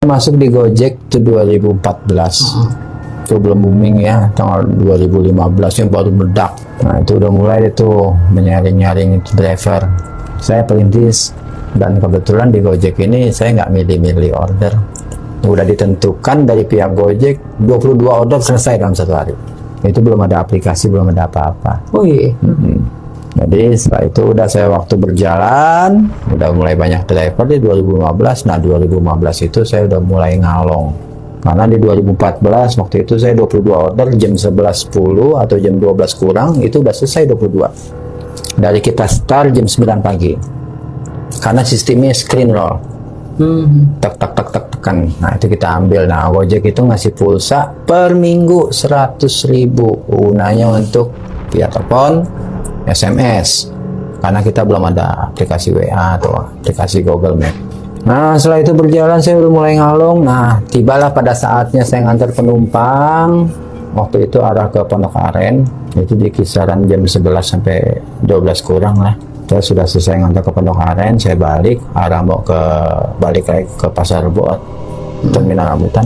masuk di Gojek itu 2014. Itu belum booming ya, tahun 2015 yang baru meledak. Nah itu udah mulai itu menyaring-nyaring itu driver. Saya perintis, dan kebetulan di Gojek ini saya nggak milih-milih order. Udah ditentukan dari pihak Gojek 22 order selesai dalam satu hari. Itu belum ada aplikasi, belum ada apa-apa. Oh iya. Jadi setelah itu udah saya waktu berjalan, udah mulai banyak driver di 2015. Nah 2015 itu saya udah mulai ngalong. Karena di 2014 waktu itu saya 22 order jam 11.10 atau jam 12 kurang itu udah selesai 22. Dari kita start jam 9 pagi. Karena sistemnya screen roll. Tak tak tak tak tekan. Nah itu kita ambil. Nah Gojek itu ngasih pulsa per minggu 100.000 gunanya untuk via telepon, SMS. Karena kita belum ada aplikasi WA atau aplikasi Google Map. Nah setelah itu berjalan saya udah mulai ngalong. Nah tibalah pada saatnya saya ngantar penumpang. Waktu itu arah ke Pondok Aren. Itu di kisaran jam 11 sampai 12 kurang lah. Saya sudah selesai ngantar ke Pondok Aren, saya balik arah mau balik lagi ke Pasar Rebo, Terminal Rambutan.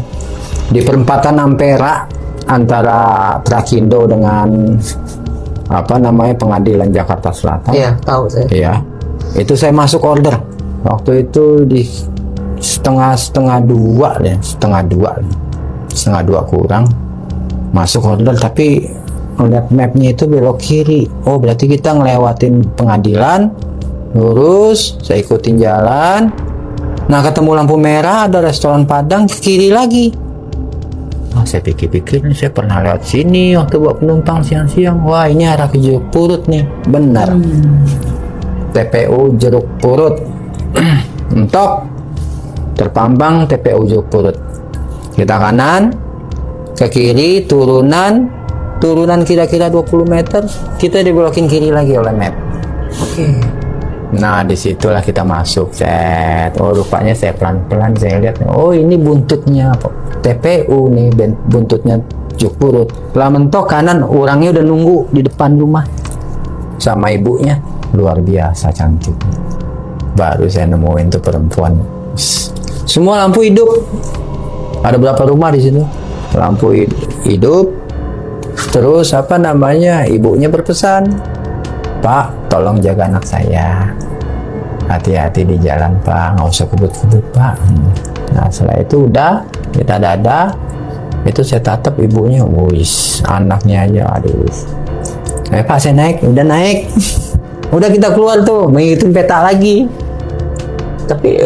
Di perempatan Ampera antara Trakindo dengan apa namanya Pengadilan Jakarta Selatan. Iya, tahu saya. Iya. Itu saya masuk order. Waktu itu di setengah dua kurang masuk order, tapi lihat mapnya itu belok kiri. Oh berarti kita ngelewatin Pengadilan, lurus. Saya ikutin jalan. Nah ketemu lampu merah, ada restoran Padang, ke kiri lagi. Oh, saya pikir-pikir nih, saya pernah lewat sini waktu bawa penumpang siang-siang. Wah ini arah ke Jeruk Purut nih. Benar. TPU Jeruk Purut. Mentok, terpampang TPU Jeruk Purut. Kita kanan, ke kiri, turunan kira-kira 20 meter, kita dibelokin kiri lagi oleh map. Oke. Nah disitulah kita masuk. Oh rupanya saya pelan-pelan saya lihat. Oh ini buntutnya TPU nih, buntutnya Jeruk Purut. Lah mentok kanan, orangnya udah nunggu di depan rumah sama ibunya, luar biasa cantik. Baru saya nemuin tuh perempuan. Semua lampu hidup. Ada berapa rumah di situ? Lampu hidup. Terus apa namanya, ibunya berpesan, Pak tolong jaga anak saya, hati-hati di jalan Pak, nggak usah kebut-kebut Pak. Nah setelah itu udah kita dadah, itu saya tatap ibunya, wis anaknya aja, aduh. Pak saya naik, udah naik. Udah kita keluar tuh mengikuti peta lagi. Tapi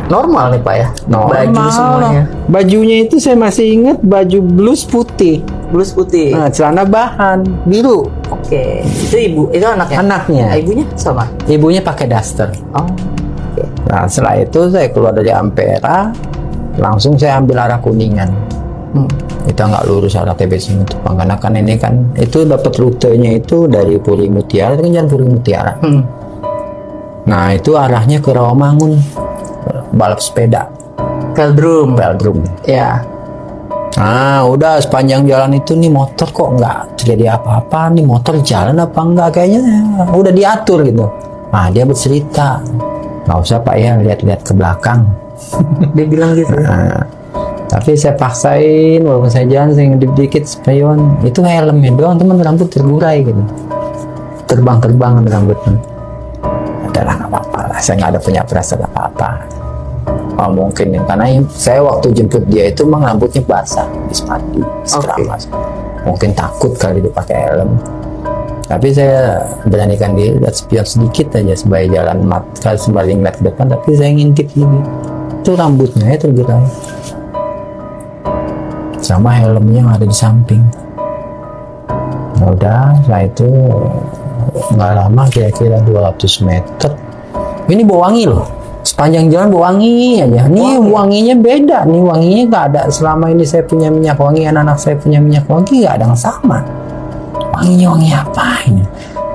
normal nih Pak ya, normal. Baju semuanya. Bajunya itu saya masih ingat, baju blus putih. Blus putih. Nah, celana bahan biru. Oke. Itu anaknya. Anaknya. Ibunya sama. Ibunya pakai daster. Oh. Oke. Nah, setelah itu saya keluar dari Ampera, langsung saya ambil arah Kuningan. Kita nggak lurus arah TB Simatupang, karena kan ini kan itu dapat rutenya itu dari Puri Mutiara, itu kan jalan Puri Mutiara. Nah, itu arahnya ke Rawamangun, balap sepeda. Veldrum. Ya. Nah udah sepanjang jalan itu nih motor kok nggak terjadi apa-apa, nih motor jalan apa enggak, kayaknya udah diatur gitu. Nah dia bercerita, nggak usah Pak ya lihat-lihat ke belakang. Dia bilang gitu. Nah, tapi saya paksain walaupun saya jalan saya ngedip dikit spion, itu helmnya doang teman, rambut tergurai gitu, terbang rambutnya. Adalah nggak apa-apa lah, saya nggak ada punya perasaan apa-apa. Oh, mungkin ya, karena saya waktu jemput dia itu emang rambutnya basah, habis mandi, seramas. Mungkin takut kali dia pakai helm. Tapi saya beranikan diri, lihat spion sedikit aja sebagai jalan mata sembari ngeliat ke depan, tapi saya ngintip gini. Itu rambutnya itu tergerai. Sama helmnya yang ada di samping. Nah, udah, setelah itu nggak lama, kira-kira 200 meter. Ini bau wangi loh. Sepanjang jalan bau wangi aja. Nih wanginya beda. Nih wanginya nggak ada. Selama ini saya punya minyak wangi, anak-anak saya punya minyak wangi, nggak ada yang sama. Wanginya wangi apa ini?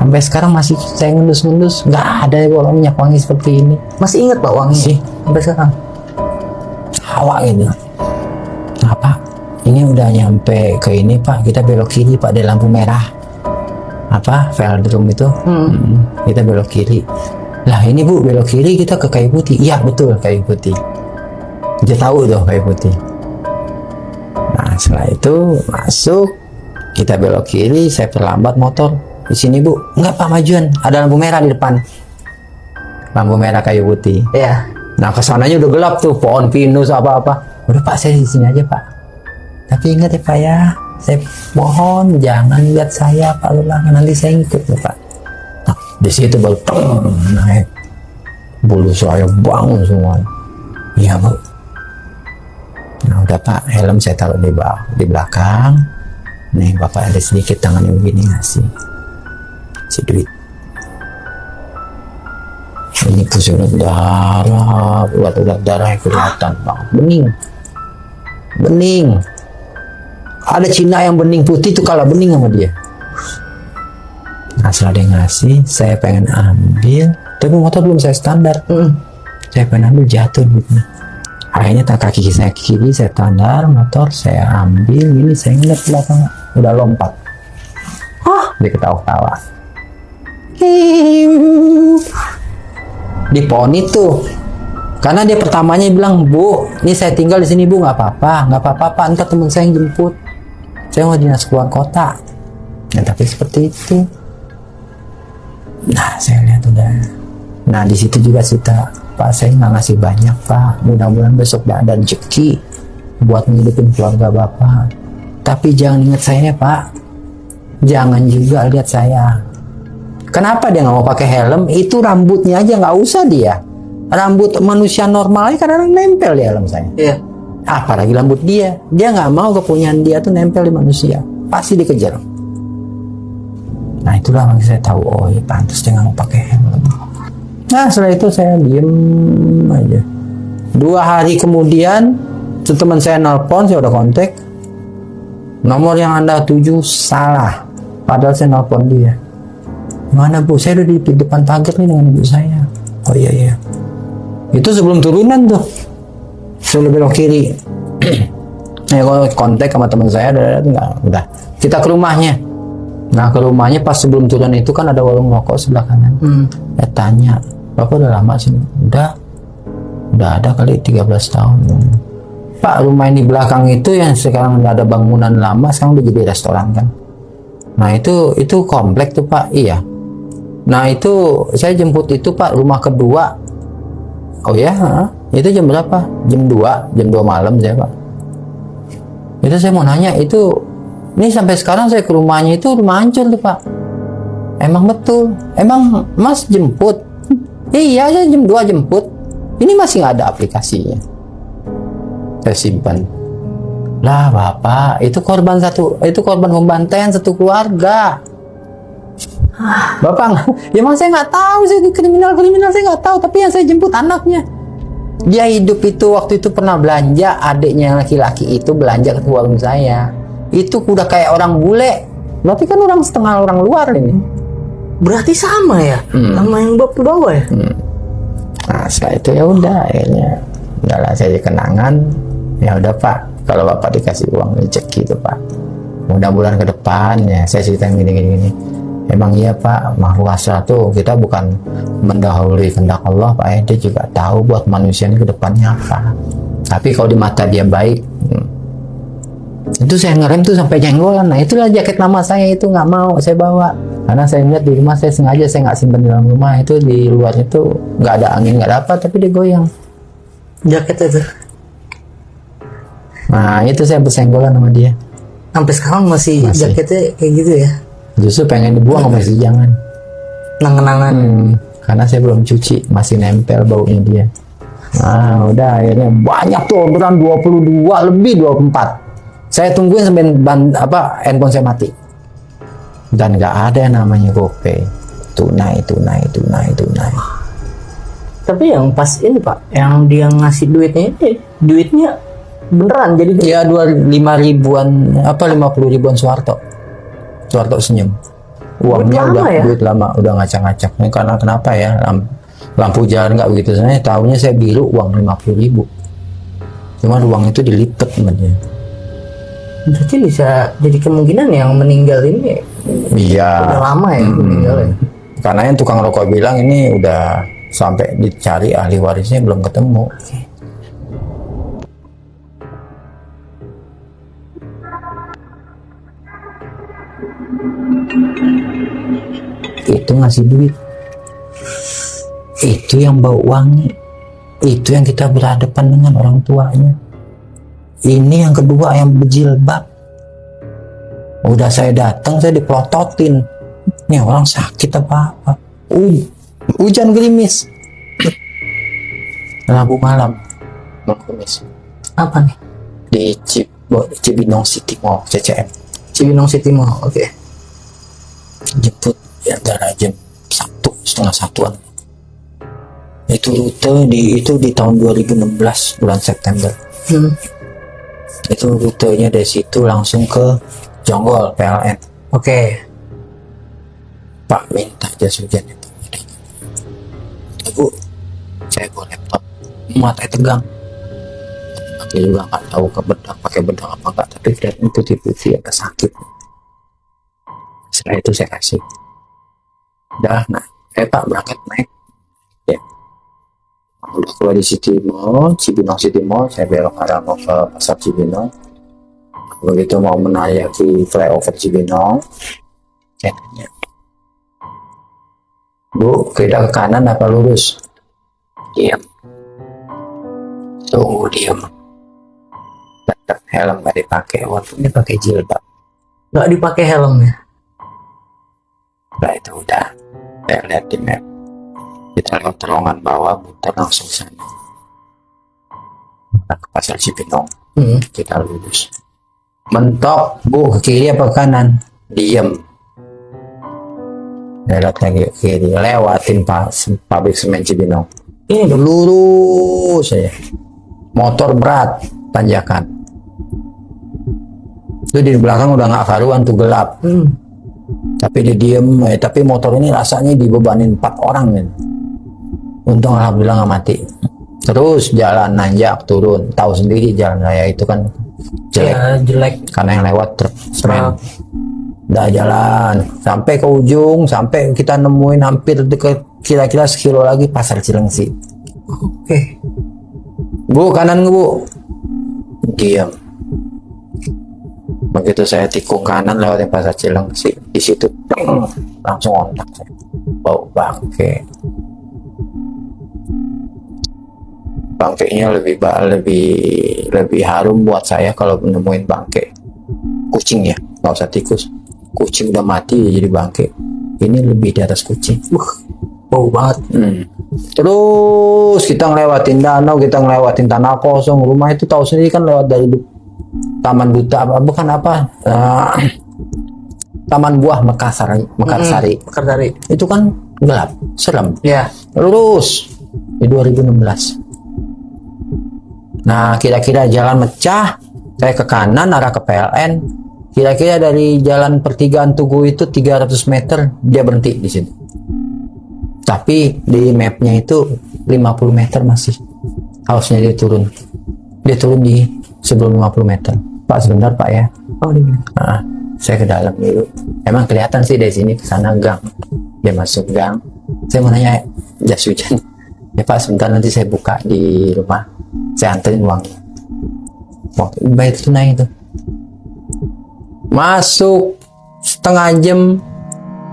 Sampai sekarang masih saya ngendus-ngendus, nggak ada bau minyak wangi seperti ini. Masih ingat Pak wangi sih sampai sekarang? Hawa gitu. Apa? Ini udah nyampe ke ini Pak. Kita belok kiri Pak, di lampu merah. Apa? Veldrum itu. Kita belok kiri. Lah ini Bu belok kiri kita ke Kayu Putih. Iya betul, Kayu Putih. Dia tahu tuh kayu putih. Nah setelah itu masuk, kita belok kiri, saya perlambat motor. Di sini Bu, enggak Pak, majuan, ada lampu merah di depan. Lampu merah kayu putih. Iya. Nah kesananya udah gelap tuh, pohon pinus apa-apa. Udah Pak, saya di sini aja Pak. Tapi ingat ya Pak ya, saya mohon jangan lihat saya Pak Lurah, nanti saya ngikut ya Pak. Nah, di situ baru naik, bulu saya bangun semua. Iya Bu. Nah udah Pak, helm saya taruh di belakang. Nih Bapak ada sedikit tangannya begini ngasih si duit. Ini pusing darah, urat darahnya kelihatan banget, bening. Ada Cina yang bening putih itu kalah bening sama dia. Nah setelah dia ngasih, saya pengen ambil, tapi motor belum saya standar. Saya pengen ambil, jatuh duitnya. Akhirnya kaki saya kiri, saya standar motor, saya ambil, ini saya ngeliat belakang, udah lompat. Dia ketawa-tawa. Di pohon itu, karena dia pertamanya bilang, Bu, ini saya tinggal di sini Bu, nggak apa-apa Pak, entar teman saya yang jemput. Saya mau dinas keluar kota. Ya, tapi seperti itu. Nah, saya lihat udah. Nah, di situ juga cerita, Pak, saya nggak ngasih banyak Pak. Mudah-mudahan besok ada rezeki buat ngidupin keluarga Bapak. Tapi jangan ingat saya Pak. Jangan juga lihat saya. Kenapa dia nggak mau pakai helm? Itu rambutnya aja nggak usah dia. Rambut manusia normal aja kadang nempel di helm saya. Iya. Apalagi rambut dia nggak mau kepunyaan dia tuh nempel di manusia, pasti dikejar. Nah itulah yang saya tahu, oh ya pantas dia nggak mau pakai helm. Nah setelah itu saya diem aja. 2 hari kemudian teman saya nelpon, saya udah kontak, nomor yang Anda tuju salah, padahal saya nelpon dia. Mana Bu, saya udah di depan pagar nih dengan ibu saya. Oh iya itu sebelum turunan tuh, sudah belok kiri. Kalau kontak sama teman saya udah kita ke rumahnya. Nah ke rumahnya pas sebelum turun itu kan ada warung rokok sebelah kanan. Saya tanya, Bapak udah lama sini? Udah ada kali 13 tahun. Pak, rumah ini belakang itu yang sekarang nggak ada bangunan lama, sekarang udah jadi restoran kan? Nah itu komplek tuh Pak. Iya. Nah itu saya jemput itu Pak, rumah kedua. Oh ya, itu jam berapa? Jam 2 malam saya Pak. Itu saya mau nanya, itu ini sampai sekarang saya ke rumahnya itu rumah hancur tuh Pak. Emang betul? Emang Mas jemput? Iya, saya jam 2 jemput. Ini masih nggak ada aplikasinya. Saya simpan. Lah Bapak, itu korban pembantaian satu keluarga. Bapak, ya mas saya nggak tahu, saya kriminal saya nggak tahu, tapi yang saya jemput anaknya. Dia hidup itu waktu itu pernah belanja, adiknya yang laki-laki itu belanja ke warung saya. Itu udah kayak orang bule, berarti kan orang setengah orang luar ini. Berarti sama ya, sama yang bapak bawa ya. Nah setelah itu ya udah, akhirnya udahlah saya kenangan. Ya udah Pak, kalau Bapak dikasih uang rezeki itu Pak, mudah-mudahan ke depan ya saya cerita gini. Emang iya Pak, makhluk asal tuh kita bukan mendahului kehendak Allah Pak ya, dia juga tahu buat manusia ini ke depannya apa. Tapi kalau di mata dia baik, itu saya ngerem tuh sampai jenggolan. Nah itulah jaket lama saya itu nggak mau saya bawa, karena saya lihat di rumah saya sengaja saya nggak simpan di dalam rumah, itu di luarnya tuh nggak ada angin nggak ada apa, tapi dia goyang Jaket itu. Nah itu saya bersenggolan sama dia. Sampai sekarang masih jaketnya kayak gitu ya. Justru pengen dibuang sama si jangan. Nangan-nangan. Karena saya belum cuci, masih nempel baunya dia. Nah udah akhirnya banyak tuh orderan 22 lebih 24. Saya tungguin sampai handphone saya mati. Dan nggak ada yang namanya GoPay. Tunai. Tapi yang pas ini Pak, yang dia ngasih duitnya beneran jadi ya 25 ribuan 50 ribuan Soeharto senyum. Uangnya udah ya? Duit lama, udah ngacak-ngacak. Ini karena kenapa ya, lampu jalan nggak begitu. Saya tahunya saya biru uang 50 ribu. Cuman uang itu dilipet namanya. Berarti bisa jadi kemungkinan yang meninggal ini Iya. udah lama ya meninggalnya. Karena yang tukang rokok bilang ini udah sampai dicari ahli warisnya belum ketemu. Itu ngasih duit, itu yang bau wangi, itu yang kita berhadapan dengan orang tuanya. Ini yang kedua yang berjilbab. Udah saya datang, saya dipelototin. Nih orang sakit apa? Hujan gerimis. Rabu malam, Kamis. Apa nih? Di Cibinong City Mall, CCM. Cibinong City Mall. Oke. Jemput ya antara jam 1, setengah 1-an. Itu rute itu di tahun 2016 bulan September. Itu rutenya dari situ langsung ke Jonggol PLN. Oke. Pak minta jas hujannya Pak. Bu, saya bawa laptop, matanya tegang. Aku juga nggak tahu pakai bedang apa enggak, tapi kelihatan putih-putih agak sakit. Setelah itu saya kasih. Udah, nah, Pak berangkat naik. Ya. Udah keluar di City Mall, Cibinong City Mall, saya belok arah mau ke pasar Cibinong. Begitu mau menayaki flyover Cibinong, saya tanya, Bu, kita ke kanan apa lurus? Diam. Tunggu diam. Tetap helm gak dipakai, waktu ini pakai jilbab. Nggak dipakai helmnya. Nah itu udah, saya lihat di map. Kita lewat terowongan bawah, muter langsung sana. Kita ke pasar Cibinong, kita lurus. Mentok, Bu, ke kiri apa ke kanan? Diem. Lewat lagi ke kiri, lewatin pabrik semen Cibinong. Ini dong. Lurus saya. Motor berat, tanjakan. Itu di belakang udah nggak karuan tuh, gelap. Tapi dia diem, tapi motor ini rasanya dibebanin 4 orang kan. Untung alhamdulillah nggak mati. Terus jalan nanjak turun, tahu sendiri jalan raya itu kan jelek, Ya, jelek. karena yang lewat truk semen. Udah jalan sampai ke ujung, sampai kita nemuin hampir deket, kira-kira sekilo lagi pasar Cilengsi. Oke. Bu, kanan Bu. Diam. Begitu saya tikung kanan lewatin pasar Cilengsi, di situ langsung ontak saya. Bau bangke. Bangkainya lebih harum buat saya kalau nemuin bangke kucing ya, nggak usah tikus. Kucing udah mati jadi bangke. Ini lebih di atas kucing. Bau banget. Terus kita ngelewatin danau, kita ngelewatin tanah kosong. Rumah itu tahu sendiri kan lewat dari Taman Duta apa bukan apa? Taman Buah Mekarsari. Mekarsari. Itu kan gelap, serem. Ya. Lurus di 2016. Nah, kira-kira jalan mecah, saya ke kanan arah ke PLN. Kira-kira dari jalan pertigaan Tugu itu 300 meter dia berhenti di situ. Tapi di mapnya itu 50 meter masih. Harusnya dia turun. Dia turun di sebelum 50 meter. Pak sebentar Pak ya. Oh, di mana? Nah, saya ke dalam dulu. Emang kelihatan sih dari sini ke sana gang. Dia masuk gang. Saya mau nanya jas hujan. Ya Pak sebentar nanti saya buka di rumah. Saya anterin uangnya. Waktu bayar tunai itu. Masuk setengah jam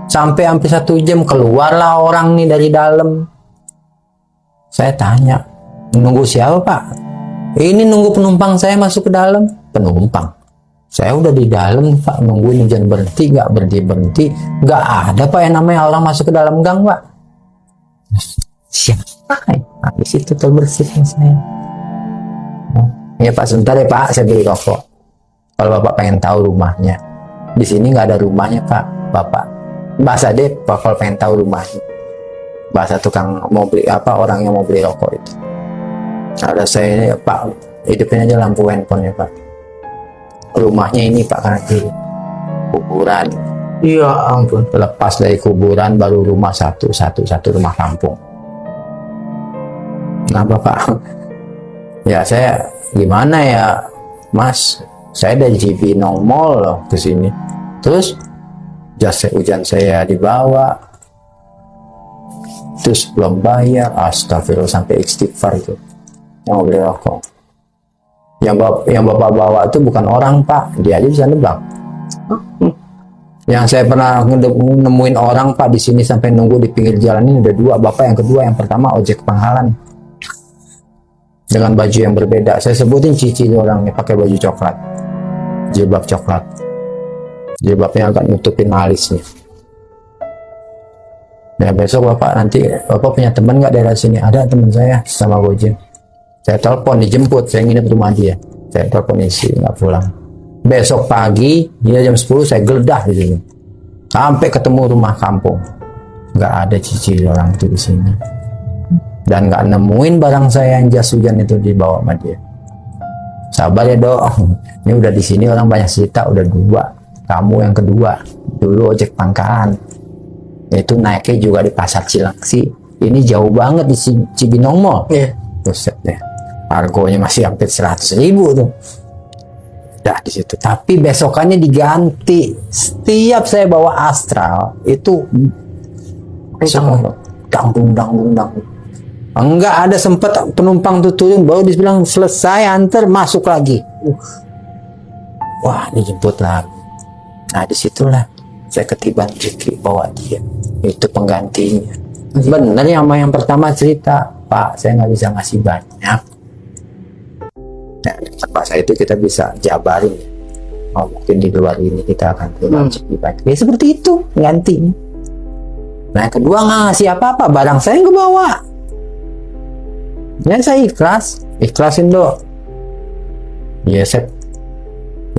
sampai hampir 1 jam, keluarlah orang nih dari dalam. Saya tanya, nunggu siapa Pak? Ini nunggu penumpang saya masuk ke dalam. Penumpang? Saya udah di dalam Pak, nungguin hujan berhenti, nggak berhenti. Nggak ada Pak yang namanya orang masuk ke dalam gang Pak. Siapa? Habis itu terbersihkan saya. Ya Pak sebentar ya Pak, saya beli rokok. Kalau Bapak pengen tahu rumahnya, di sini nggak ada rumahnya Pak. Bapak bahasa deh Pak kalau pengen tahu rumahnya. Bahasa tukang mau beli apa, orang yang mau beli rokok itu. Ada saya Pak, hidupin aja lampu handphone ya Pak. Rumahnya ini Pak karena di kuburan. Iya ampun. Lepas dari kuburan baru rumah satu rumah kampung. Nah Bapak, ya saya gimana ya Mas? Saya dari Cibinong Mall loh ke sini. Terus jas hujan saya dibawa. Terus belum bayar. Astagfirullah sampai istighfar itu. Yang mau beli rokok. Yang Bapak bawa itu bukan orang Pak. Dia aja bisa nebak. Yang saya pernah nemuin orang Pak di sini sampai nunggu di pinggir jalan ini udah dua. Bapak yang kedua, yang pertama ojek pangkalan dengan baju yang berbeda. Saya sebutin cici orangnya pakai baju coklat, jilbab coklat, jilbabnya agak nutupin alisnya. Ya besok Bapak nanti Bapak punya teman nggak daerah sini? Ada teman saya sama Gojek. Saya telepon dijemput, saya nginep rumah dia. Saya telepon isi nggak pulang. Besok pagi dia jam 10 saya geledah di sini. Sampai ketemu rumah kampung. Nggak ada cici orang itu di sini. Dan nggak nemuin barang saya yang jas hujan itu dibawa sama dia. Sabar ya Dok. Ini udah di sini orang banyak cerita, udah dua. Kamu yang kedua. Dulu ojek pangkalan. Itu naiknya juga di pasar Cilangsi. Ini jauh banget di Cibinong Mall. Iya. Buset deh. Harganya masih hampir 100.000 tuh. Dah di situ. Tapi besokannya diganti. Setiap saya bawa Astral itu dang. Enggak ada sempat penumpang tuh turun, baru dibilang selesai antar masuk lagi. Wah, dijemput lagi. Nah disitulah saya ketiban rezeki bawa dia. Itu penggantinya. Benar yang sama yang pertama cerita, Pak, saya nggak bisa ngasih banyak. Nah, masa itu kita bisa jabarin. Oh, mungkin di luar ini kita akan punya rezeki banyak. Ya seperti itu gantinya. Nah, yang kedua nggak ngasih apa-apa, barang saya nggak bawa. Ya saya ikhlasin Dok. Ya saya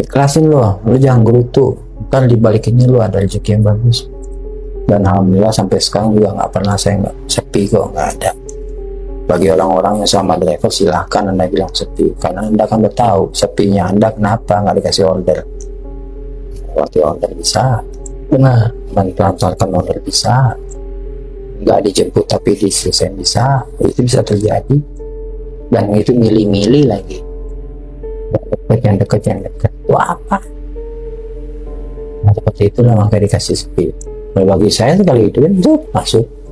ikhlasin lo, jangan gerutu. Ntar dibalikinnya lo ada rezeki yang bagus. Dan alhamdulillah sampai sekarang juga nggak pernah saya nggak sepi kok, nggak ada. Bagi orang-orang yang sama driver silahkan Anda bilang sepi, karena Anda kan udah tahu sepinya Anda kenapa nggak dikasih order. Waktu order bisa, Benar. melancarkan order bisa, nggak dijemput tapi diselesain bisa, itu bisa terjadi. Dan itu milih-milih lagi, yang dekat itu apa? Nah, seperti itulah makanya dikasih sepi. Nah, bagi saya sekali itu masuk.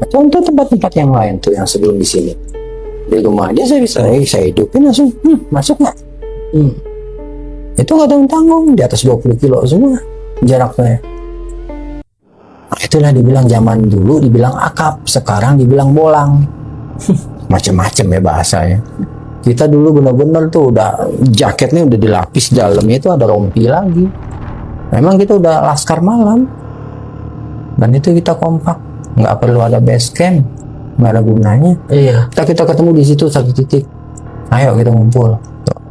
Contoh tempat-tempat yang lain tuh yang sebelum di sini, di rumah aja saya hidupin langsung masuk nggak? Itu nggak tanggung-tanggung, di atas 20 kilo semua jaraknya. Nah, itulah dibilang zaman dulu dibilang akap, sekarang dibilang bolang. Macam-macam ya bahasanya. Kita dulu benar-benar tuh udah jaketnya udah dilapis, dalamnya itu ada rompi lagi. Memang kita udah laskar malam. Dan itu kita kompak, nggak perlu ada base camp, nggak ada gunanya. Iya. Kita ketemu di situ satu titik, ayo kita ngumpul. Tuh.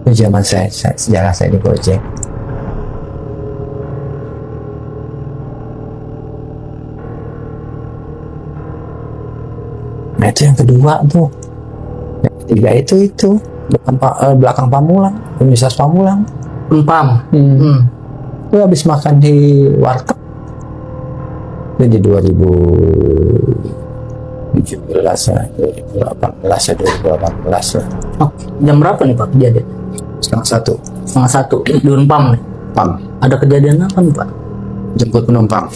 Itu zaman sejarah saya di Gojek. Nah itu yang kedua tuh. Yang ketiga itu belakang Pamulang, Universitas Pamulang. Empam. Itu habis makan di warteg. Itu di 2017 lah, 2018 ya, 2018 lah. Oh, jam berapa nih Pak kejadian? Setengah 1:30 di Empam nih. Pam, Ada kejadian apa nih Pak? jemput penumpang.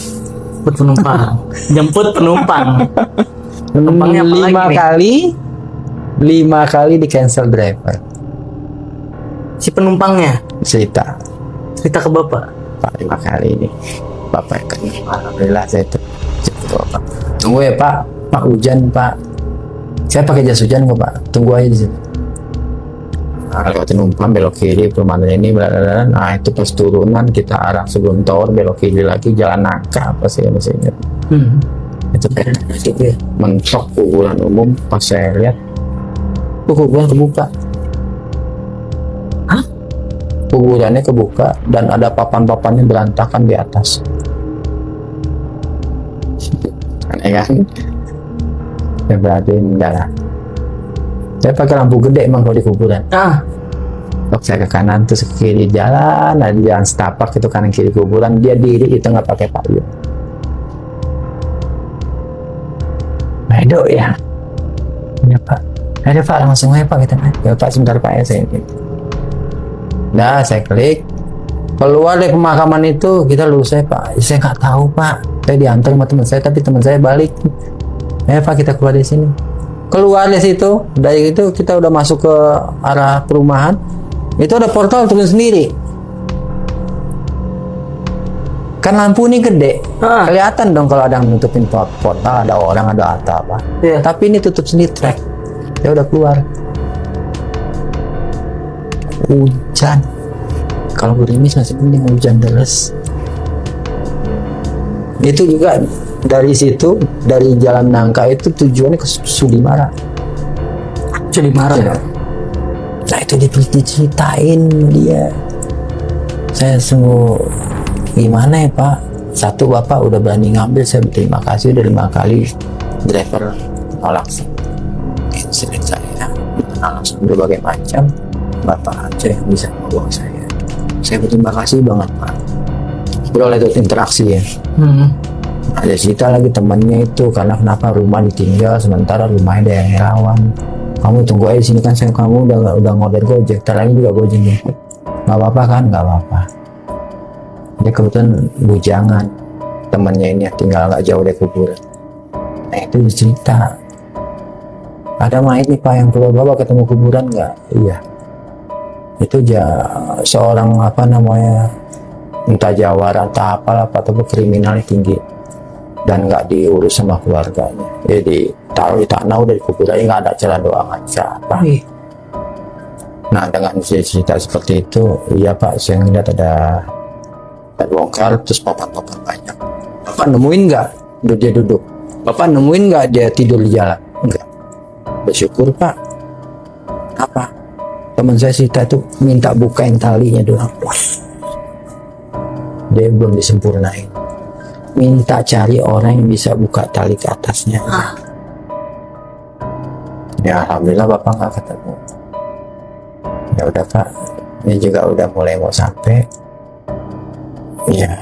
Jemput penumpang. Jemput penumpang. Penumpangnya apa lagi nih? 5 kali di cancel driver. Si penumpangnya Cerita ke Bapak. Pak 5 kali ini. Bapak yang kena, alhamdulillah saya jemput Bapak. Tunggu ya Pak, hujan Pak. Saya pakai jas hujan kok Pak. Tunggu aja di sini. Nah, lewatin umpan belok kiri perumahan ini, blablabla. Nah itu pas turunan kita arah sebelum tower belok kiri lagi, jalan nangka apa sih masih ingat. Itu kayak Gitu ya. mentok kuburan umum. Pas saya lihat tuh kuburan kebuka. Hah? Kuburannya kebuka dan ada papan-papannya berantakan di atas. Aneh kan? Ya berarti enggak lah. Saya pakai lampu gede emang kalau di kuburan. Kalau saya ke kanan terus ke kiri jalan, ada jalan setapak itu kanan kiri kuburan, dia diri itu nggak pakai payung. Aduh ya. Ya Pak. Ada Pak langsung aja Pak kita. Ya Pak sebentar Pak ya saya. Nah saya klik. Keluar dari pemakaman itu kita lurus saya Pak. Saya nggak tahu Pak. Saya diantar sama teman saya tapi teman saya balik. Ya Pak kita keluar dari sini. Keluar dari situ, dari itu kita udah masuk ke arah perumahan. Itu ada portal turun sendiri. Kan lampu ini gede, Ah. kelihatan dong kalau ada yang nutupin portal, ada orang, ada apa. Iya. Tapi ini tutup sendiri trek. Ya udah keluar. Hujan. Kalau gerimis masih mending hujan deras. Itu juga dari situ, dari Jalan Nangka itu tujuannya ke Sudimara. Jadi marah ya. Nah itu diceritain dia. Saya sungguh gimana ya Pak. Satu Bapak udah berani ngambil, saya berterima kasih udah 5 kali driver nolak insiden saya. Menolak berbagai macam. Bapak aja yang bisa membawa saya. Saya berterima kasih banget Pak. Boleh itu interaksi ya. Ada cerita lagi temannya itu karena kenapa rumah ditinggal sementara rumahnya ada yang rawan. Kamu tunggu aja di sini kan, saya kamu udah ngorder Gojek, lagi juga Gojek nih. Nggak apa-apa kan? Nggak apa-apa. Dia kebetulan bujangan temannya ini tinggal nggak jauh dari kuburan. Nah itu cerita. Ada mayat nih Pak yang keluar Bapak ketemu kuburan nggak? Iya. Itu seorang apa namanya entah jawara entah apalah atau kriminalnya tinggi dan nggak diurus sama keluarganya. Jadi taruh di tanah udah di kuburannya nggak ada cara doa nggak siapa. Nah dengan cerita seperti itu, iya Pak, saya ngeliat ada bongkar terus papan-papan banyak. Bapak nemuin nggak dia duduk? Bapak nemuin nggak dia tidur di jalan? Enggak. Bersyukur Pak. Apa? Teman saya cerita itu minta bukain talinya doang. Dia belum disempurnain. Minta cari orang yang bisa buka tali ke atasnya. Ya alhamdulillah Bapak nggak ketemu. Ya udah Pak, ini juga udah mulai mau sampai. Ya,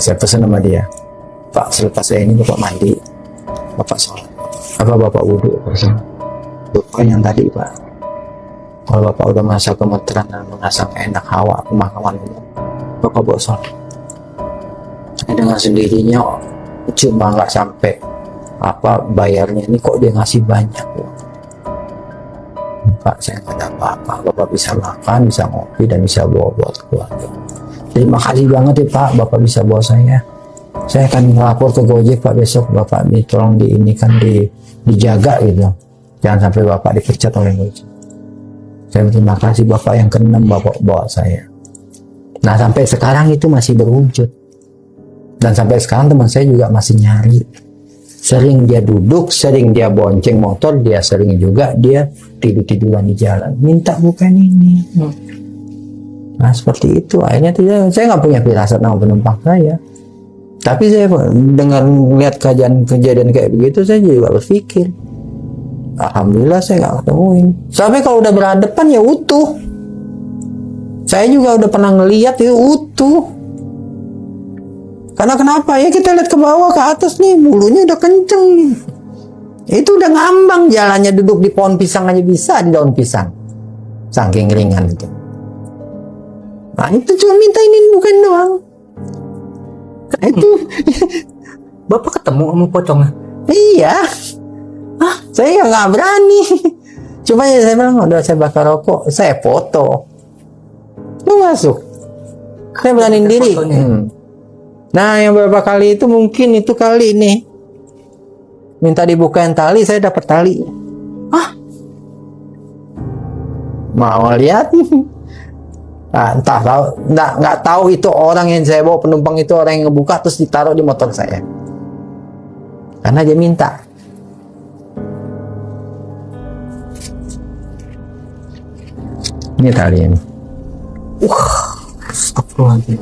saya pesan sama dia, Pak selepas saya ini Bapak mandi, Bapak sholat, Bapak wudhu, Bapak yang tadi Pak. Kalau Bapak udah merasa gemeteran dan merasa enak hawa pemakaman umum, Bapak bawa sholat. Dengan sendirinya cuma nggak sampai apa bayarnya, ini kok dia ngasih banyak Pak, saya nggak ada apa-apa. Bapak bisa makan, bisa ngopi, dan bisa bawa buat keluarga. Terima kasih banget ya Pak, Bapak bisa bawa saya. Saya akan melapor ke Gojek Pak besok. Bapak tolong dijaga gitu, jangan sampai Bapak dipecat oleh Gojek. Saya berterima kasih Bapak yang keenam Bapak bawa saya. Nah sampai sekarang itu masih berwujud. Dan sampai sekarang teman saya juga masih nyari. Sering dia duduk, sering dia bonceng motor, dia sering juga dia tidur-tiduran di jalan. Minta bukan ini. Nah seperti itu. Akhirnya saya nggak punya firasat sama penumpang saya. Tapi saya dengar melihat kejadian kayak begitu, saya juga berpikir, alhamdulillah saya nggak ketemuin. Sampai kalau udah berhadapan ya utuh. Saya juga udah pernah ngeliat itu utuh. Karena kenapa ya, kita lihat ke bawah ke atas nih bulunya udah kenceng nih. Itu udah ngambang jalannya, duduk di pohon pisang aja bisa, di daun pisang. Saking ringan itu. Nah itu cuma minta ini bukan doang. Itu Bapak ketemu sama pocongnya? iya. Saya nggak berani. Cuma ya saya bilang udah saya bakar rokok, saya foto. Lu masuk. Saya beraniin diri. Nah yang beberapa kali itu mungkin itu kali nih minta dibukain tali, saya dapat tali. Mau lihat? Nah, entah tahu, nggak tahu itu orang yang saya bawa penumpang itu orang yang ngebuka terus ditaruh di motor saya. Karena dia minta. Ini tali ini. Astagfirullahaladzim.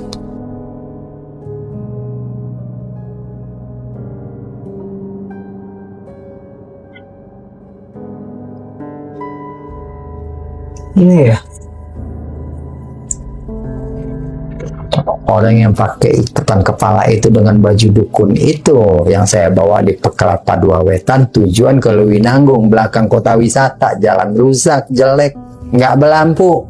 Ini ya, orang yang pakai ikatan kepala itu dengan baju dukun itu yang saya bawa di Kelapa Dua Wetan, tujuan ke Lewinanggung, belakang kota wisata, jalan rusak, jelek, nggak berlampu.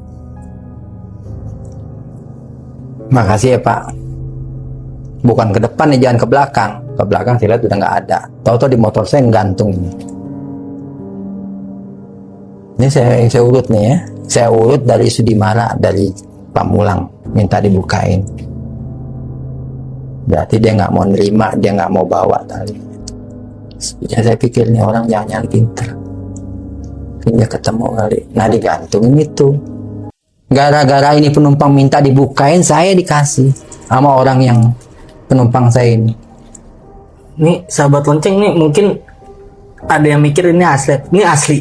Makasih ya Pak. Bukan ke depan ya, jangan ke belakang. Ke belakang saya lihat udah nggak ada. Tahu-tahu di motor saya gantung ini. Ini saya urut nih ya. Saya urut dari Sudimara, dari Pamulang, minta dibukain. Berarti dia nggak mau nerima, dia nggak mau bawa tali. Ya saya pikir nih orang jangan pinter. Mungkin dia ketemu kali. Nah digantungin itu. Gara-gara ini penumpang minta dibukain, saya dikasih sama orang yang penumpang saya ini. Nih sahabat lonceng nih mungkin ada yang mikir ini asli. Ini asli.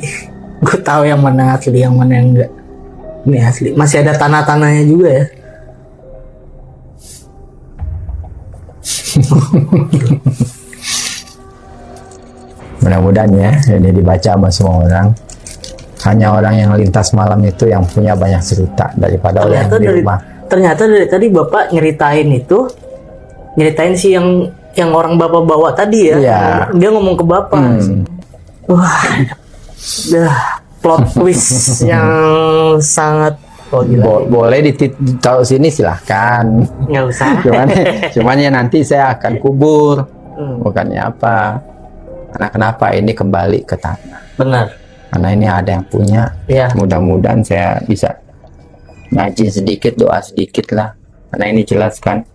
Gue tahu yang mana asli, yang mana yang enggak. Ini asli. Masih ada tanah-tanahnya juga ya. Mudah-mudahan ya ini dibaca sama semua orang. Hanya orang yang lintas malam itu yang punya banyak cerita daripada orang yang di rumah. Ternyata dari tadi Bapak nyeritain si yang orang Bapak bawa tadi ya. Iya. Dia ngomong ke Bapak. Wah, dah plot twist yang sangat gila. Boleh ditaruh sini silahkan. Nggak usah. Cuman ya nanti saya akan kubur. Bukannya apa? Karena kenapa ini kembali ke tanah? Benar. Karena ini ada yang punya. Ya. Mudah-mudahan saya bisa ngaji sedikit, doa sedikit lah. Karena ini jelas kan,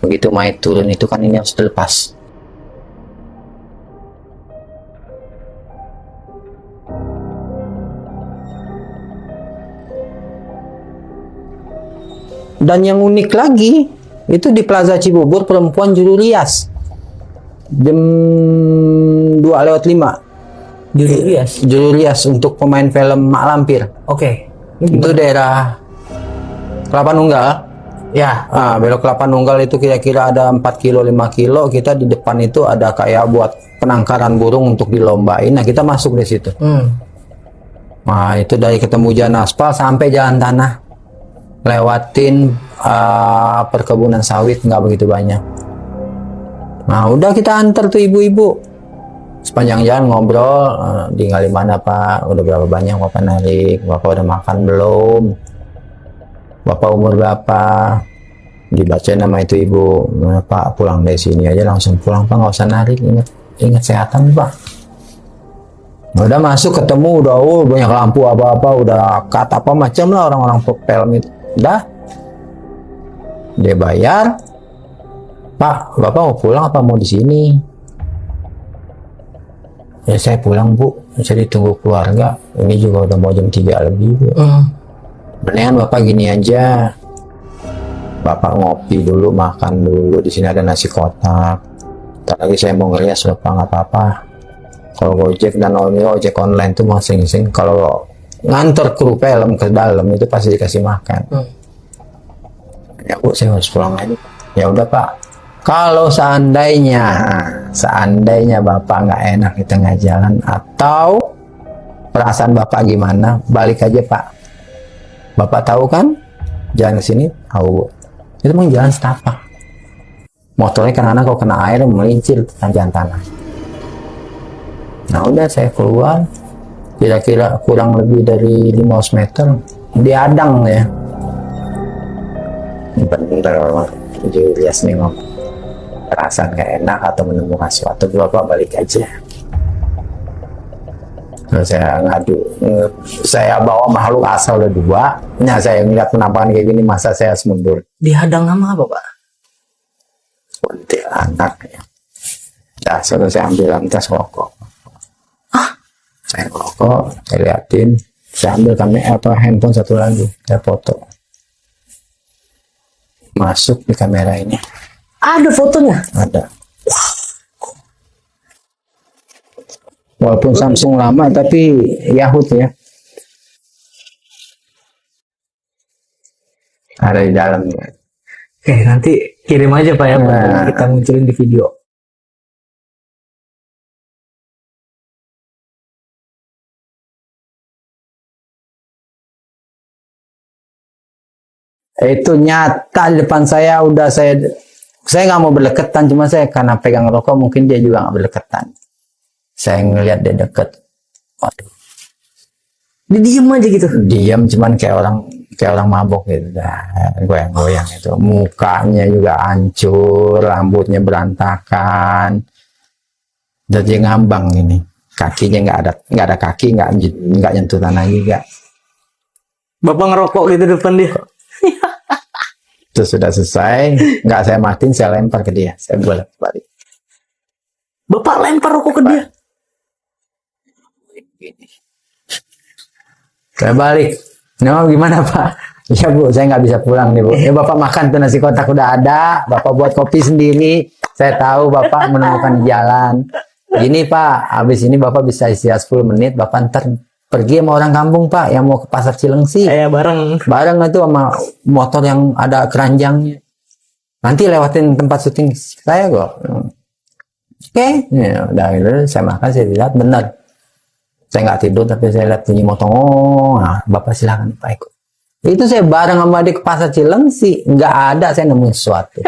begitu mayat turun itu kan ini harus terlepas. Dan yang unik lagi, itu di Plaza Cibubur perempuan juru rias. Jam 2:05. Juru rias untuk pemain film Mak Lampir. Oke. Itu daerah Kelapa Nunggal. Ya. Belok Kelapa Nunggal itu kira-kira ada 4 kilo 5 kilo. Kita di depan itu ada kayak buat penangkaran burung untuk dilombain. Nah kita masuk di situ. Nah itu dari ketemu jalan aspal sampai jalan tanah, lewatin perkebunan sawit nggak begitu banyak. Nah udah kita antar tuh ibu-ibu. Sepanjang jalan ngobrol, tinggal di mana Pak, udah berapa banyak Bapak narik, Bapak udah makan belum, Bapak umur berapa, dibaca nama itu ibu. Nah, Pak pulang dari sini aja langsung pulang Pak, nggak usah narik, ingat kesehatan Pak. Udah masuk ketemu udah banyak lampu apa-apa, udah kata apa macam lah orang-orang film itu. Udah dia bayar, Pak Bapak mau pulang apa mau di sini? Ya saya pulang Bu, saya ditunggu keluarga. Ini juga udah mau jam 3 lebih Bu. Mendingan Bapak gini aja, Bapak ngopi dulu, makan dulu. Di sini ada nasi kotak. Ntar lagi saya mau ngerias Bapak, nggak apa-apa. Kalau Gojek dan ojek online tuh masing-masing. Kalau ngantor kru film ke dalam itu pasti dikasih makan. Ya Bu, saya harus pulang aja. Ya udah Pak. Kalau seandainya Bapak nggak enak di tengah jalan atau perasaan Bapak gimana, balik aja Pak. Bapak tahu kan jalan ke sini? Tahu. Itu memang jalan setapak. Motornya kadang-kadang kalau kena air melincir jalan tanah. Nah udah saya keluar, kira-kira kurang lebih dari 500 meter di Adang ya. Bentar Julius nih ngomong. Perasaan gak enak atau menemukan sesuatu, Bapak balik aja. Terus saya ngadu, saya bawa makhluk asal ada 2. Nah saya ngeliat penampakan kayak gini, masa saya harus mundur. Dihadang sama apa Pak? Kuntilanak ya. Nah sudah saya ambil lantas rokok. Saya rokok, saya liatin, saya ambil handphone satu lagi, saya foto. Masuk di kamera ini. Ada fotonya? Ada. Walaupun Samsung lama tapi Yahoo ya. Ada di dalam. Oke, nanti kirim aja Pak ya, Pak. Kita munculin di video. Itu nyata di depan saya, udah saya nggak mau berdekatan, cuma saya karena pegang rokok mungkin dia juga nggak berdekatan. Saya ngelihat dia deket, waduh, Dia diem aja gitu. Diam, cuman kayak orang mabok gitu, goyang-goyang itu, mukanya juga hancur, rambutnya berantakan, jadi ngambang ini, kakinya nggak ada kaki, nggak nyentuh tanah juga. Bapak ngerokok gitu depan dia. Itu sudah selesai, nggak saya matiin, saya lempar ke dia, saya bolak balik. Bapak lempar rokok ke dia. Saya balik. No, gimana Pak? Ya Bu, saya nggak bisa pulang nih Bu. Ya Bapak makan tuh nasi kotak udah ada. Bapak buat kopi sendiri. Saya tahu Bapak menemukan jalan. Gini Pak, habis ini Bapak bisa istirahat 10 menit. Bapak ntar pergi sama orang kampung Pak yang mau ke pasar Cilengsi. Saya bareng. Bareng itu sama motor yang ada keranjangnya. Nanti lewatin tempat syuting saya kok. Oke, ya, udah gitu. Saya makan, saya lihat benar. Saya nggak tidur tapi saya lihat bunyi motor. Oh, nah, Bapak silakan Pak ikut. Itu saya bareng sama dia ke pasar Cilengsi, nggak ada saya nemuin sesuatu.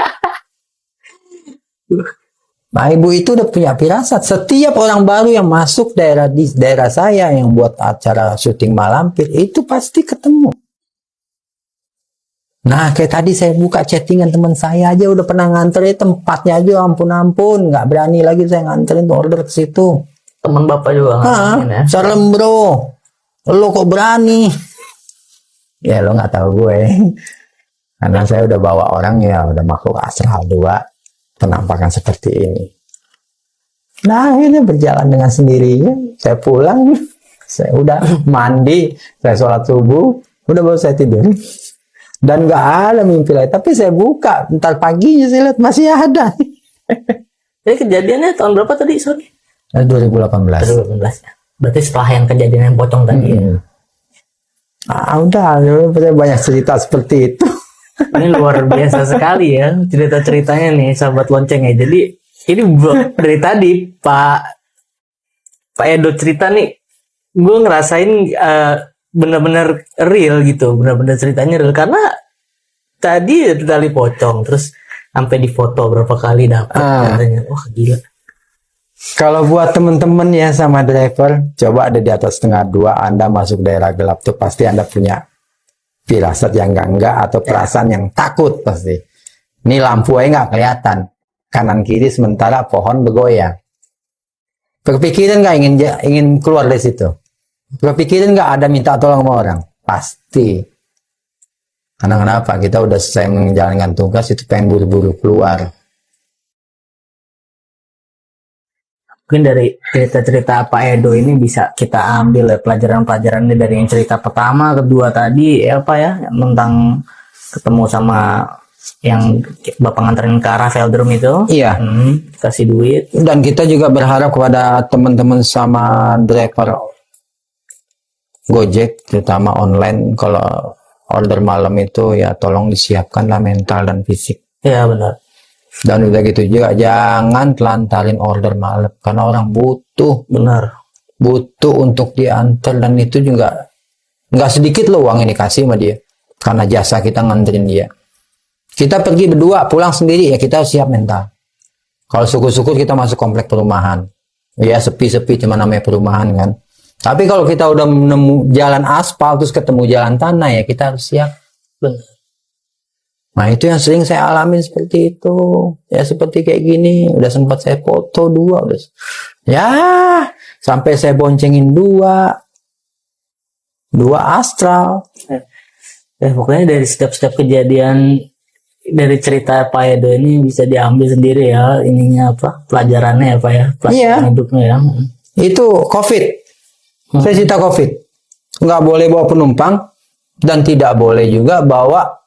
Nah ibu itu udah punya firasat. Setiap orang baru yang masuk di daerah saya yang buat acara syuting Malampir itu pasti ketemu. Nah kayak tadi saya buka chattingan teman saya aja udah pernah nganterin tempatnya aja, ampun nggak berani lagi saya nganterin order ke situ. Teman Bapak juga nganterin ya. Serem bro, lo kok berani? Ya lo nggak tahu gue, karena saya udah bawa orang ya udah makhluk astral 2 penampakan seperti ini. Nah ini berjalan dengan sendirinya. Saya pulang, saya udah mandi, saya sholat subuh, udah baru saya tidur. Dan nggak ada mimpi lain. Tapi saya buka, ntar paginya saya lihat masih ada. Jadi kejadiannya tahun berapa tadi? Sorry. 2018. 2018 ya. Berarti setelah yang kejadian yang pocong tadi ya. Udah, saya banyak cerita seperti itu. Ini luar biasa sekali ya cerita-ceritanya nih sahabat lonceng ya. Jadi ini dari tadi Pak Edo cerita nih, gue ngerasain benar-benar real gitu, benar-benar ceritanya real karena tadi tali pocong terus sampai di foto berapa kali dapet katanya. Wah gila. Kalau buat temen-temen ya sama driver, coba ada di atas setengah 2 Anda masuk daerah gelap tuh pasti Anda punya firasat yang enggak atau perasaan yang takut pasti. Ini lampu aja nggak kelihatan kanan kiri sementara pohon bergoyang. Berpikiran nggak ingin keluar dari situ? Berpikiran nggak ada minta tolong sama orang? Pasti. Karena kenapa? Kita udah selesai menjalankan tugas itu pengen buru-buru keluar. Mungkin dari cerita-cerita Pak Edo ini bisa kita ambil ya pelajaran-pelajarannya dari yang cerita pertama, kedua tadi ya Pak ya, yang tentang ketemu sama yang Bapak nganterin ke arah velodrome itu. Iya. Kasih duit. Dan kita juga berharap kepada teman-teman sama driver Gojek, terutama online, kalau order malam itu ya tolong disiapkanlah mental dan fisik. Iya benar. Dan udah gitu juga jangan telantarin order malam karena orang butuh, Benar. butuh untuk diantar dan itu juga nggak sedikit loh uang yang dikasih sama dia karena jasa kita nganterin dia. Kita pergi berdua pulang sendiri ya kita siap mental. Kalau syukur-syukur kita masuk komplek perumahan ya sepi-sepi cuma namanya perumahan kan. Tapi kalau kita udah menemu jalan aspal terus ketemu jalan tanah ya kita harus siap. Benar. Nah itu yang sering saya alamin seperti itu ya seperti kayak gini udah sempat saya foto 2 udah ya sampai saya boncengin 2 astral Pokoknya dari setiap kejadian dari cerita Pak Edo ini bisa diambil sendiri ya ininya apa pelajarannya ya Pak ya pelajaran hidupnya ya. Itu COVID saya cerita COVID nggak boleh bawa penumpang dan tidak boleh juga bawa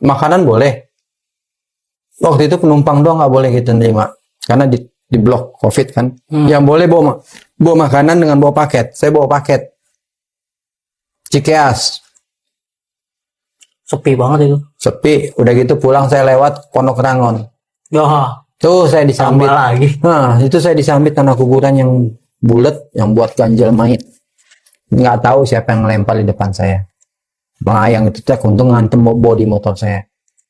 makanan boleh. Waktu itu penumpang doang nggak boleh kita nerima karena di blok COVID kan. Yang boleh bawa makanan dengan bawa paket. Saya bawa paket Cikeas. Sepi banget itu. Sepi. Udah gitu pulang saya lewat Pondok Rangon. Tuh saya disambit. Lagi. Nah itu saya disambit karena kuburan yang bulat yang buat ganjel mayit. Nggak tahu siapa yang lempar di depan saya. Melayang itu cek untung ngantem bodi motor saya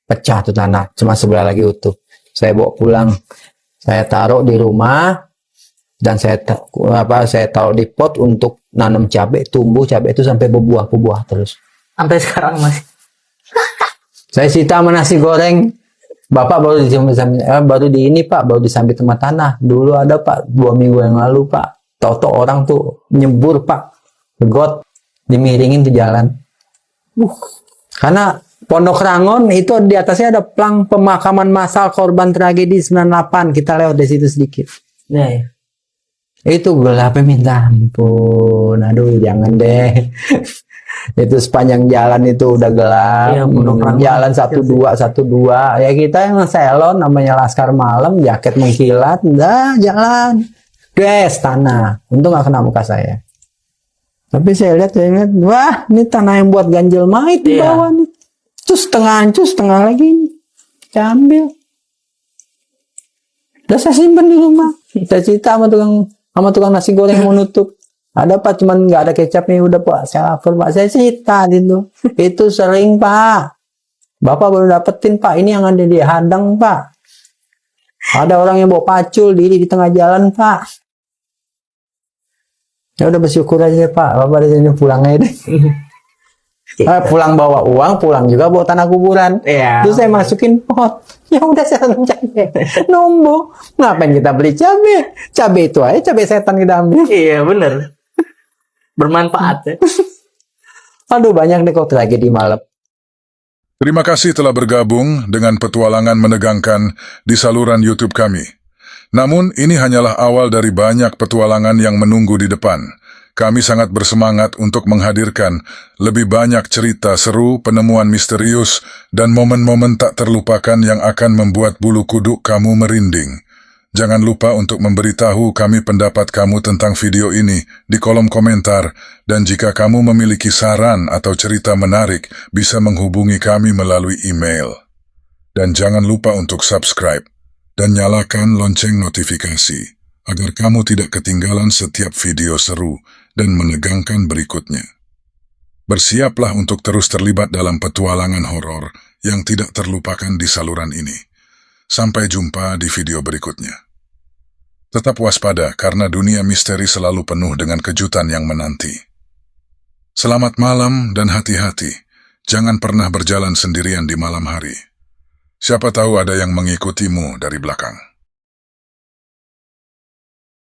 pecah tuh tanah cuma sebelah lagi utuh saya bawa pulang saya taruh di rumah dan saya taruh di pot untuk nanam cabai tumbuh cabai itu sampai berbuah terus sampai sekarang masih saya sita sama nasi goreng Bapak baru di ini Pak baru disambit sama tanah dulu ada Pak 2 minggu yang lalu Pak toto orang tuh nyebur Pak got dimiringin di jalan Karena Pondok Rangon itu di atasnya ada plang pemakaman massal korban tragedi 98. Kita lewat di situ sedikit. Ya, ya. Itu gelapnya minta ampun. Aduh, jangan deh. Itu sepanjang jalan itu udah gelap. Iya, Pondok Rangon. Jalan 1212. Ya kita yang selon namanya Laskar Malam, jaket mengkilat, udah jalan. Des tanah. Untung gak kena muka saya. Tapi saya lihat, wah, ini tanah yang buat ganjil mait di Iya. bawah nih. Terus setengah lagi nih. Saya ambil. Udah saya simpen di rumah. Saya cerita sama tukang nasi goreng yang mau nutup. Ada Pak, cuman nggak ada kecapnya. Udah Pak, saya lapor Pak. Saya cerita gitu. Itu sering Pak. Bapak baru dapetin Pak. Ini yang ada di hadang Pak. Ada orang yang bawa pacul di tengah jalan Pak. Ya udah bersyukur aja Pak. Bapak dari sini pulang aja deh. Pulang bawa uang, pulang juga bawa tanah kuburan. Iya. Terus saya masukin pot. Ya udah saya tanam cabai. Numbuk. Ngapain kita beli cabai? Cabai itu aja cabai setan kita ambil. Iya, bener. Bermanfaat ya. Aduh banyak nih kok tragedi malam. Terima kasih telah bergabung dengan petualangan menegangkan di saluran YouTube kami. Namun, ini hanyalah awal dari banyak petualangan yang menunggu di depan. Kami sangat bersemangat untuk menghadirkan lebih banyak cerita seru, penemuan misterius, dan momen-momen tak terlupakan yang akan membuat bulu kuduk kamu merinding. Jangan lupa untuk memberitahu kami pendapat kamu tentang video ini di kolom komentar, dan jika kamu memiliki saran atau cerita menarik, bisa menghubungi kami melalui email. Dan jangan lupa untuk subscribe dan nyalakan lonceng notifikasi, agar kamu tidak ketinggalan setiap video seru dan menegangkan berikutnya. Bersiaplah untuk terus terlibat dalam petualangan horor yang tidak terlupakan di saluran ini. Sampai jumpa di video berikutnya. Tetap waspada karena dunia misteri selalu penuh dengan kejutan yang menanti. Selamat malam dan hati-hati. Jangan pernah berjalan sendirian di malam hari. Siapa tahu ada yang mengikutimu dari belakang.